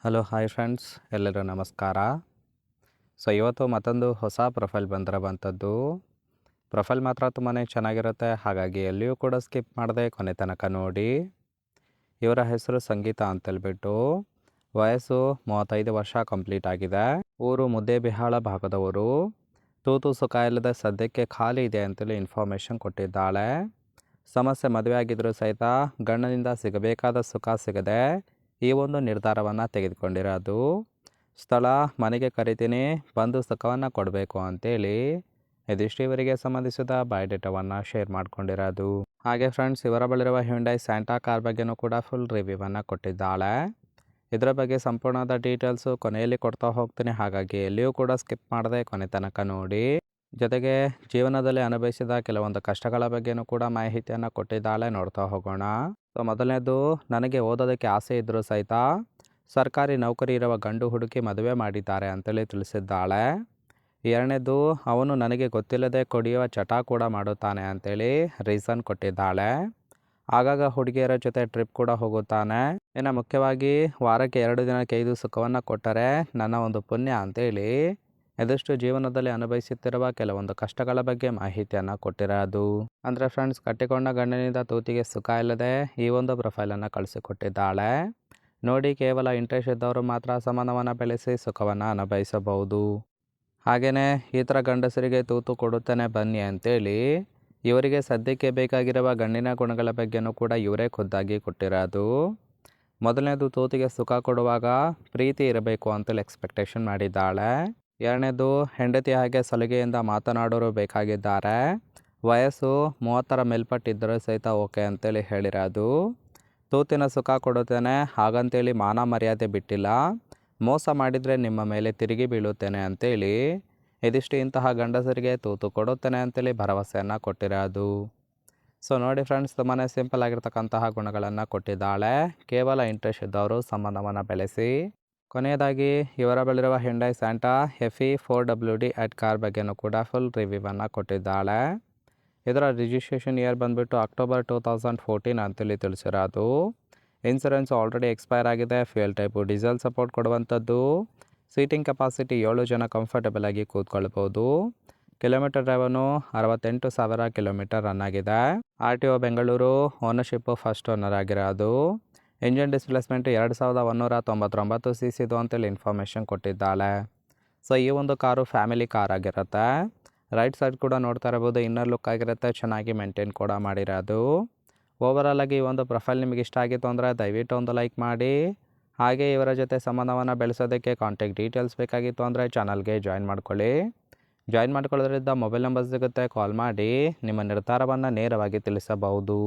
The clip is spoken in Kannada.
ಹಲೋ ಹಾಯ್ ಫ್ರೆಂಡ್ಸ್, ಎಲ್ಲರೂ ನಮಸ್ಕಾರ. ಇವತ್ತು ಮತ್ತೊಂದು ಹೊಸ ಪ್ರೊಫೈಲ್ ಬಂದಿರೋವಂಥದ್ದು. ಪ್ರೊಫೈಲ್ ಮಾತ್ರ ತುಂಬಾ ಚೆನ್ನಾಗಿರುತ್ತೆ, ಹಾಗಾಗಿ ಎಲ್ಲಿಯೂ ಕೂಡ ಸ್ಕಿಪ್ ಮಾಡದೆ ಕೊನೆ ತನಕ ನೋಡಿ. ಇವರ ಹೆಸರು ಸಂಗೀತ ಅಂತೇಳ್ಬಿಟ್ಟು, ವಯಸ್ಸು 35 ವರ್ಷ ಕಂಪ್ಲೀಟ್ ಆಗಿದೆ. ಊರು ಮುದ್ದೇಬಿಹಾಳ ಭಾಗದವರು. ತೂತು ಸುಖ ಇಲ್ಲದೆ ಸದ್ಯಕ್ಕೆ ಖಾಲಿ ಇದೆ ಅಂತೇಳಿ ಇನ್ಫಾರ್ಮೇಷನ್ ಕೊಟ್ಟಿದ್ದಾಳೆ. ಸಮಸ್ಯೆ ಮದುವೆ ಆಗಿದ್ರೂ ಸಹಿತ ಗಂಡನಿಂದ ಸಿಗಬೇಕಾದ ಸುಖ ಸಿಗದೆ ಈ ಒಂದು ನಿರ್ಧಾರವನ್ನು ತೆಗೆದುಕೊಂಡಿರೋದು. ಸ್ಥಳ ಮನೆಗೆ ಕರಿತೀನಿ, ಬಂದು ಸುಖವನ್ನು ಕೊಡಬೇಕು ಅಂತೇಳಿ ಇದಿಷ್ಟು ಇವರಿಗೆ ಸಂಬಂಧಿಸಿದ ಬಯೋಡೇಟಾವನ್ನು ಶೇರ್ ಮಾಡ್ಕೊಂಡಿರೋದು. ಹಾಗೆ ಫ್ರೆಂಡ್ಸ್, ಇವರ ಬಳಿರುವ ಹ್ಯುಂಡೈ ಸ್ಯಾಂಟಾ ಕಾರ್ ಬಗ್ಗೆನೂ ಕೂಡ ಫುಲ್ ರಿವ್ಯೂವನ್ನು ಕೊಟ್ಟಿದ್ದಾಳೆ. ಇದರ ಬಗ್ಗೆ ಸಂಪೂರ್ಣವಾದ ಡೀಟೇಲ್ಸು ಕೊನೆಯಲ್ಲಿ ಕೊಡ್ತಾ ಹೋಗ್ತೀನಿ, ಹಾಗಾಗಿ ಎಲ್ಲಿಯೂ ಕೂಡ ಸ್ಕಿಪ್ ಮಾಡದೆ ಕೊನೆ ತನಕ ನೋಡಿ. ಜೊತೆಗೆ ಜೀವನದಲ್ಲಿ ಅನುಭವಿಸಿದ ಕೆಲವೊಂದು ಕಷ್ಟಗಳ ಬಗ್ಗೆನೂ ಕೂಡ ಮಾಹಿತಿಯನ್ನು ಕೊಟ್ಟಿದ್ದಾಳೆ, ನೋಡ್ತಾ ಹೋಗೋಣ. ಮೊದಲನೇದು, ನನಗೆ ಓದೋದಕ್ಕೆ ಆಸೆ ಇದ್ದರೂ ಸಹಿತ ಸರ್ಕಾರಿ ನೌಕರಿ ಇರುವ ಗಂಡು ಹುಡುಕಿ ಮದುವೆ ಮಾಡಿದ್ದಾರೆ ಅಂತೇಳಿ ತಿಳಿಸಿದ್ದಾಳೆ. ಎರಡನೇದು, ಅವನು ನನಗೆ ಗೊತ್ತಿಲ್ಲದೆ ಕುಡಿಯುವ ಚಟ ಕೂಡ ಮಾಡುತ್ತಾನೆ ಅಂತೇಳಿ ರೀಸನ್ ಕೊಟ್ಟಿದ್ದಾಳೆ. ಆಗಾಗ ಹುಡುಗಿಯರ ಜೊತೆ ಟ್ರಿಪ್ ಕೂಡ ಹೋಗುತ್ತಾನೆ. ಇನ್ನು ಮುಖ್ಯವಾಗಿ ವಾರಕ್ಕೆ 2 ದಿನಕ್ಕೆ 5 ಸುಖವನ್ನು ಕೊಟ್ಟರೆ ನನ್ನ ಒಂದು ಪುಣ್ಯ ಅಂತೇಳಿ ಇದಷ್ಟು ಜೀವನದಲ್ಲಿ ಅನುಭವಿಸುತ್ತಿರುವ ಕೆಲವೊಂದು ಕಷ್ಟಗಳ ಬಗ್ಗೆ ಮಾಹಿತಿಯನ್ನು ಕೊಟ್ಟಿರೋದು. ಅಂದರೆ ಫ್ರೆಂಡ್ಸ್, ಕಟ್ಟಿಕೊಂಡ ಗಂಡನಿಂದ ತೂತಿಗೆ ಸುಖ ಇಲ್ಲದೆ ಈ ಒಂದು ಪ್ರೊಫೈಲನ್ನು ಕಳಿಸಿಕೊಟ್ಟಿದ್ದಾಳೆ. ನೋಡಿ, ಕೇವಲ ಇಂಟ್ರೆಸ್ಟ್ ಇದ್ದವರು ಮಾತ್ರ ಸಂಬಂಧವನ್ನು ಬೆಳೆಸಿ ಸುಖವನ್ನು ಅನುಭವಿಸಬಹುದು. ಹಾಗೆಯೇ ಈ ಥರ ಗಂಡಸರಿಗೆ ತೂತು ಕೊಡುತ್ತೇನೆ ಬನ್ನಿ ಅಂತೇಳಿ ಇವರಿಗೆ ಸದ್ಯಕ್ಕೆ ಬೇಕಾಗಿರುವ ಗಂಡಿನ ಗುಣಗಳ ಬಗ್ಗೆನೂ ಕೂಡ ಇವರೇ ಖುದ್ದಾಗಿ ಕೊಟ್ಟಿರೋದು. ಮೊದಲನೇದು, ತೂತಿಗೆ ಸುಖ ಕೊಡುವಾಗ ಪ್ರೀತಿ ಇರಬೇಕು ಅಂತೇಳಿ ಎಕ್ಸ್ಪೆಕ್ಟೇಷನ್ ಮಾಡಿದ್ದಾಳೆ. ಎರಡನೇದು, ಹೆಂಡತಿ ಹಾಗೆ ಸಲಿಗೆಯಿಂದ ಮಾತನಾಡೋರು ಬೇಕಾಗಿದ್ದಾರೆ. ವಯಸ್ಸು 30ರ ಮೇಲ್ಪಟ್ಟಿದ್ದರೂ ಸಹಿತ ಓಕೆ ಅಂತೇಳಿ ಹೇಳಿರೋದು. ತೂತಿನ ಸುಖ ಕೊಡುತ್ತೇನೆ, ಹಾಗಂತೇಳಿ ಮಾನ ಮರ್ಯಾದೆ ಬಿಟ್ಟಿಲ್ಲ. ಮೋಸ ಮಾಡಿದರೆ ನಿಮ್ಮ ಮೇಲೆ ತಿರುಗಿ ಬೀಳುತ್ತೇನೆ ಅಂತೇಳಿ ಇದಿಷ್ಟು ಇಂತಹ ಗಂಡಸರಿಗೆ ತೂತು ಕೊಡುತ್ತೇನೆ ಅಂತೇಳಿ ಭರವಸೆಯನ್ನು ಕೊಟ್ಟಿರೋದು. ನೋಡಿ ಫ್ರೆಂಡ್ಸ್, ತುಂಬಾ ಸಿಂಪಲ್ ಆಗಿರ್ತಕ್ಕಂತಹ ಗುಣಗಳನ್ನು ಕೊಟ್ಟಿದ್ದಾಳೆ. ಕೇವಲ ಇಂಟ್ರೆಸ್ಟ್ ಇದ್ದವರು ಸಂಬಂಧವನ್ನು ಬೆಳೆಸಿ. ಕೊನೆಯದಾಗಿ ಇವರ ಬಳಿರುವ ಹ್ಯುಂಡೈ ಸ್ಯಾಂಟಾ FE4WD ಕಾರ್ ಬಗ್ಗೆನೂ ಕೂಡ ಫುಲ್ ರಿವ್ಯೂವನ್ನು ಕೊಟ್ಟಿದ್ದಾಳೆ. ಇದರ ರಿಜಿಸ್ಟ್ರೇಷನ್ ಇಯರ್ ಬಂದುಬಿಟ್ಟು ಅಕ್ಟೋಬರ್ 2014 ಅಂತೇಳಿ ತಿಳಿಸಿರೋದು. ಇನ್ಸೂರೆನ್ಸ್ ಆಲ್ರೆಡಿ ಎಕ್ಸ್ಪೈರ್ ಆಗಿದೆ. ಫ್ಯೂಯಲ್ ಟೈಪು ಡೀಸೆಲ್ ಸಪೋರ್ಟ್ ಕೊಡುವಂಥದ್ದು. ಸೀಟಿಂಗ್ ಕೆಪಾಸಿಟಿ 7 ಜನ ಕಂಫರ್ಟಬಲ್ ಆಗಿ ಕೂತ್ಕೊಳ್ಬೋದು. ಕಿಲೋಮೀಟರ್ ಡ್ರೈವನು 68,000 ಕಿಲೋಮೀಟರ್ ರನ್ ಆಗಿದೆ. RTO Bengaluru. Ownership first owner ಆಗಿರೋದು. ಇಂಜಿನ್ ಡಿಸ್ಪ್ಲೇಸ್ಮೆಂಟ್ 2199 cc ಅಂತೇಳಿ ಇನ್ಫಾರ್ಮೇಷನ್ ಕೊಟ್ಟಿದ್ದಾಳೆ. ಈ ಒಂದು ಕಾರು ಫ್ಯಾಮಿಲಿ ಕಾರ್ ಆಗಿರುತ್ತೆ. ರೈಟ್ ಸೈಡ್ ಕೂಡ ನೋಡ್ತಾ ಇರ್ಬೋದು, ಇನ್ನರ್ ಲುಕ್ ಆಗಿರುತ್ತೆ, ಚೆನ್ನಾಗಿ ಮೇಂಟೈನ್ ಕೂಡ ಮಾಡಿರೋದು. ಓವರಾಲ್ ಆಗಿ ಈ ಒಂದು ಪ್ರೊಫೈಲ್ ನಿಮಗೆ ಇಷ್ಟ ಆಗಿತ್ತು ಅಂದರೆ ದಯವಿಟ್ಟು ಒಂದು ಲೈಕ್ ಮಾಡಿ. ಹಾಗೆ ಇವರ ಜೊತೆ ಸಂಬಂಧವನ್ನು ಬೆಳೆಸೋದಕ್ಕೆ ಕಾಂಟ್ಯಾಕ್ಟ್ ಡೀಟೇಲ್ಸ್ ಬೇಕಾಗಿತ್ತು ಅಂದರೆ ಚಾನಲ್ಗೆ ಜಾಯಿನ್ ಮಾಡ್ಕೊಳ್ಳಿ. ಜಾಯಿನ್ ಮಾಡ್ಕೊಳ್ಳೋದ್ರಿಂದ ಮೊಬೈಲ್ ನಂಬರ್ ಸಿಗುತ್ತೆ, ಕಾಲ್ ಮಾಡಿ ನಿಮ್ಮ ನಿರ್ಧಾರವನ್ನು ನೇರವಾಗಿ ತಿಳಿಸಬಹುದು.